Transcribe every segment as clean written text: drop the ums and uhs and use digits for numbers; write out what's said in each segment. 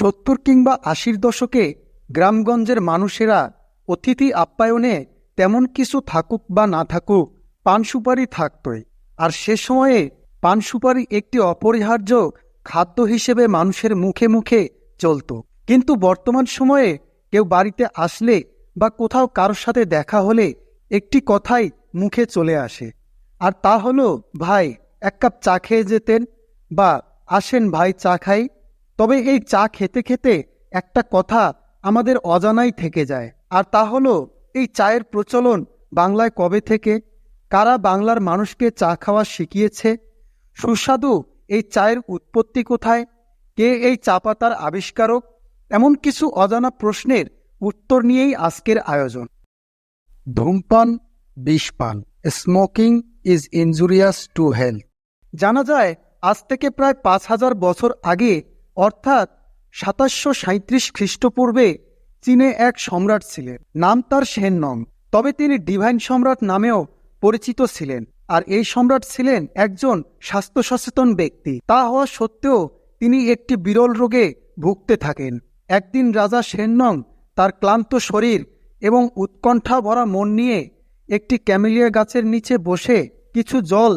70 কিংবা 80-র দশকে গ্রামগঞ্জের মানুষেরা অতিথি আপ্যায়নে তেমন কিছু থাকুক বা না থাকুক পান সুপারি থাকতই। আর সে সময়ে পান সুপারি একটি অপরিহার্য খাদ্য হিসেবে মানুষের মুখে মুখে চলত। কিন্তু বর্তমান সময়ে কেউ বাড়িতে আসলে বা কোথাও কারোর সাথে দেখা হলে একটি কথাই মুখে চলে আসে, আর তা হলো, ভাই এক কাপ চা খেয়ে যেতেন, বা আসেন ভাই চা খাই। তবে এই চা খেতে খেতে একটা কথা আমাদের অজানাই থেকে যায়, আর তা হলো এই চায়ের প্রচলন বাংলায় কবে থেকে, কারা বাংলার মানুষকে চা খাওয়া শিখিয়েছে, সুস্বাদু এই চায়ের উৎপত্তি কোথায়, কে এই চা পাতার আবিষ্কারক। এমন কিছু অজানা প্রশ্নের উত্তর নিয়েই আজকের আয়োজন। ধূমপান বিষপান, smoking is injurious to health. জানা যায় আজ থেকে প্রায় 5000 বছর আগে, অর্থাৎ 2737 খ্রিস্টপূর্বে চীনে এক সম্রাট ছিলেন। নাম তার শেননং। তবে তিনি ডিভাইন সম্রাট নামেও পরিচিত ছিলেন। আর এই সম্রাট ছিলেন একজন স্বাস্থ্য সচেতন ব্যক্তি। তা হওয়া সত্ত্বেও তিনি একটি বিরল রোগে ভুগতে থাকেন। একদিন রাজা শেননং তার ক্লান্ত শরীর এবং উৎকণ্ঠা ভরা মন নিয়ে একটি ক্যামেলিয়া গাছের নিচে বসে কিছু জল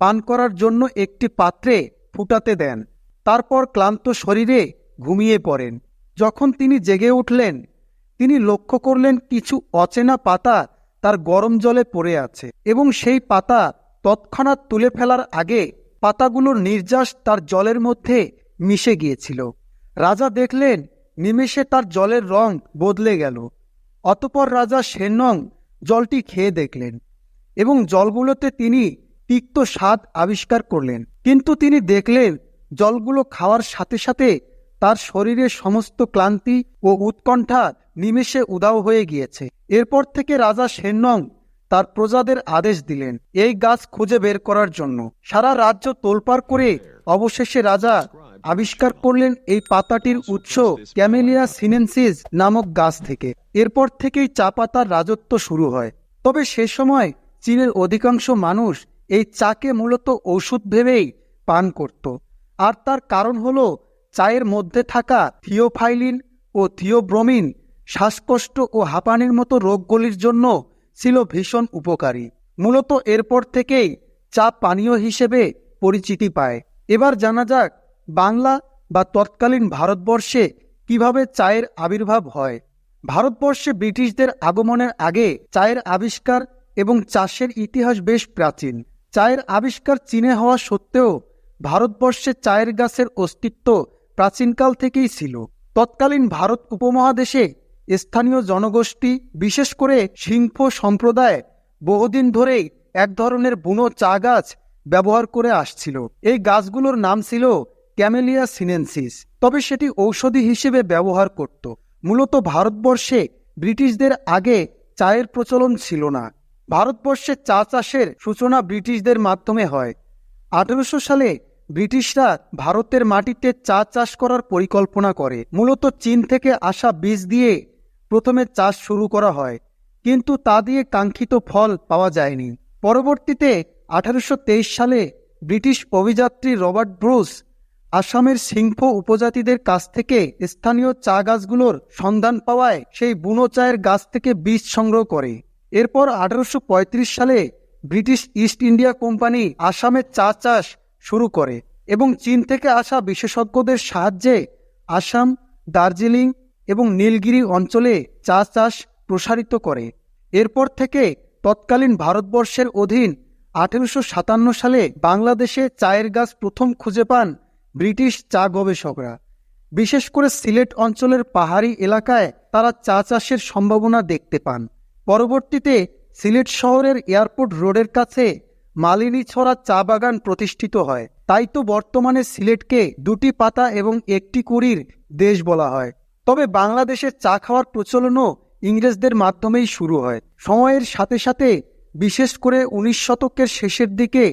পান করার জন্য একটি পাত্রে ফুটাতে দেন। তারপর ক্লান্ত শরীরে ঘুমিয়ে পড়েন। যখন তিনি জেগে উঠলেন, তিনি লক্ষ্য করলেন কিছু অচেনা পাতা তার গরম জলে পড়ে আছে, এবং সেই পাতা তৎক্ষণাৎ তুলে ফেলার আগে পাতাগুলোর নির্যাস তার জলের মধ্যে মিশে গিয়েছিল। রাজা দেখলেন নিমেষে তার জলের রং বদলে গেল। অতঃপর রাজা শেননং জলটি খেয়ে দেখলেন, এবং জলগুলোতে তিনি তিক্ত স্বাদ আবিষ্কার করলেন। কিন্তু তিনি দেখলেন জলগুলো খাওয়ার সাথে সাথে তার শরীরের সমস্ত ক্লান্তি ও উৎকণ্ঠা নিমেষে উধাও হয়ে গিয়েছে। এরপর থেকে রাজা শেননং তার প্রজাদের আদেশ দিলেন এই গাছ খুঁজে বের করার জন্য। সারা রাজ্য তোলপাড় করে অবশেষে রাজা আবিষ্কার করলেন এই পাতাটির উৎস ক্যামেলিয়া সিনেনসিস নামক গাছ থেকে। এরপর থেকেই চা পাতার রাজত্ব শুরু হয়। তবে সে সময় চীনের অধিকাংশ মানুষ এই চাকে মূলত ঔষধ ভেবেই পান করত। আর তার কারণ হলো চায়ের মধ্যে থাকা থিওফাইলিন ও থিওব্রোমিন শ্বাসকষ্ট ও হাঁপানির মতো রোগগুলির জন্য ছিল ভীষণ উপকারী। মূলত এরপর থেকেই চা পানীয় হিসেবে পরিচিতি পায়। এবার জানা যাক বাংলা বা তৎকালীন ভারতবর্ষে কিভাবে চায়ের আবির্ভাব হয়। ভারতবর্ষে ব্রিটিশদের আগমনের আগে চায়ের আবিষ্কার এবং চাষের ইতিহাস বেশ প্রাচীন। চায়ের আবিষ্কার চীনে হওয়া সত্ত্বেও ভারতবর্ষে চায়ের গাছের অস্তিত্ব প্রাচীনকাল থেকেই ছিল। তৎকালীন ভারত উপমহাদেশে স্থানীয় জনগোষ্ঠী, বিশেষ করে সিংফো সম্প্রদায় বহুদিন ধরেই এক ধরনের বুনো চা গাছ ব্যবহার করে আসছিল। এই গাছগুলোর নাম ছিল ক্যামেলিয়া সিনেনসিস। তবে সেটি ঔষধি হিসেবে ব্যবহার করত। মূলত ভারতবর্ষে ব্রিটিশদের আগে চায়ের প্রচলন ছিল না। ভারতবর্ষে চা চাষের সূচনা ব্রিটিশদের মাধ্যমে হয়। 1800 সালে ব্রিটিশরা ভারতের মাটিতে চা চাষ করার পরিকল্পনা করে। মূলত চীন থেকে আসা বীজ দিয়ে প্রথমে চাষ শুরু করা হয়, কিন্তু তা দিয়ে কাঙ্ক্ষিত ফল পাওয়া যায়নি। পরবর্তীতে 1823 সালে ব্রিটিশ অভিযাত্রী রবার্ট ব্রুস আসামের সিংফো উপজাতিদের কাছ থেকে স্থানীয় চা গাছগুলোর সন্ধান পাওয়ায় সেই বুনো চায়ের গাছ থেকে বীজ সংগ্রহ করে। এরপর 1835 সালে ব্রিটিশ ইস্ট ইন্ডিয়া কোম্পানি আসামে চা চাষ শুরু করে এবং চীন থেকে আসা বিশেষজ্ঞদের সাহায্যে আসাম, দার্জিলিং এবং নীলগিরি অঞ্চলে চা চাষ প্রসারিত করে। এরপর থেকে তৎকালীন ভারতবর্ষের অধীন 1857 সালে বাংলাদেশে চায়ের গাছ প্রথম খুঁজে পান ব্রিটিশ চা গবেষকরা। বিশেষ করে সিলেট অঞ্চলের পাহাড়ি এলাকায় তারা চা চাষের সম্ভাবনা দেখতে পান। পরবর্তীতে সিলেট শহরের এয়ারপোর্ট রোডের কাছে মালিনীছড়া চা বাগান প্রতিষ্ঠিত হয়। তাই তো বর্তমানে সিলেটকে দুটি পাতা এবং একটি কুড়ির দেশ বলা হয়। তবে বাংলাদেশে চা খাওয়ার প্রচলনও ইংরেজদের মাধ্যমেই শুরু হয়। সময়ের সাথে সাথে, বিশেষ করে 19 শতকের শেষের দিকে,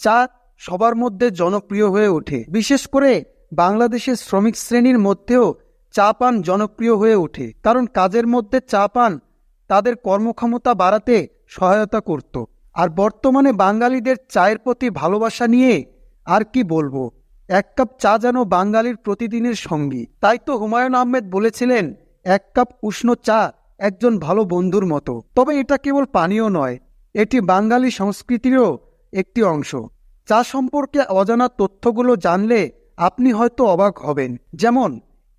চা সবার মধ্যে জনপ্রিয় হয়ে ওঠে। বিশেষ করে বাংলাদেশের শ্রমিক শ্রেণীর মধ্যেও চা পান জনপ্রিয় হয়ে ওঠে, কারণ কাজের মধ্যে চা পান তাদের কর্মক্ষমতা বাড়াতে সহায়তা করত। আর বর্তমানে বাঙালিদের চায়ের প্রতি ভালোবাসা নিয়ে আর কি বলবো, এক কাপ চা যেন বাঙালির প্রতিদিনের সঙ্গী। তাই তো হুমায়ুন আহমেদ বলেছিলেন, এক কাপ উষ্ণ চা একজন ভালো বন্ধুর মতো। তবে এটা কেবল পানীয় নয়, এটি বাঙালি সংস্কৃতিরও একটি অংশ। চা সম্পর্কে অজানা তথ্যগুলো জানলে আপনি হয়তো অবাক হবেন। যেমন,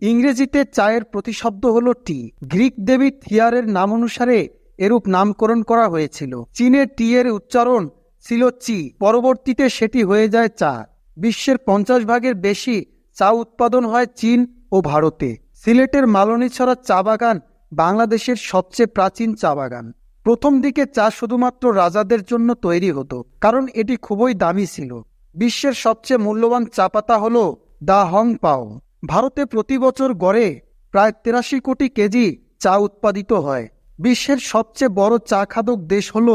ইংরেজিতে চায়ের প্রতিশব্দ হলো টি। গ্রিক দেবী থিয়ারের নাম অনুসারে এরূপ নামকরণ করা হয়েছিল। চীনে টি এর উচ্চারণ ছিল চি, পরবর্তীতে সেটি হয়ে যায় চা। বিশ্বের 50 ভাগের বেশি চা উৎপাদন হয় চীন ও ভারতে। সিলেটের মালনীছড়া চা বাগান বাংলাদেশের সবচেয়ে প্রাচীন চা বাগান। প্রথম দিকে চা শুধুমাত্র রাজাদের জন্য তৈরি হতো, কারণ এটি খুবই দামি ছিল। বিশ্বের সবচেয়ে মূল্যবান চা পাতা হল দা হং পাও। ভারতে প্রতি বছর গড়ে প্রায় 83 কোটি কেজি চা উৎপাদিত হয়। বিশ্বের সবচেয়ে বড় চা খাদক দেশ হল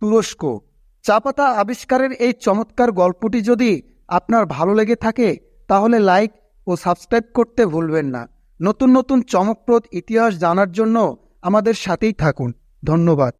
তুরস্ক। চা পাতা আবিষ্কারের এই চমৎকার গল্পটি যদি আপনার ভালো লেগে থাকে, তাহলে লাইক ও সাবস্ক্রাইব করতে ভুলবেন না। নতুন নতুন চমকপ্রদ ইতিহাস জানার জন্য আমাদের সাথেই থাকুন। ধন্যবাদ।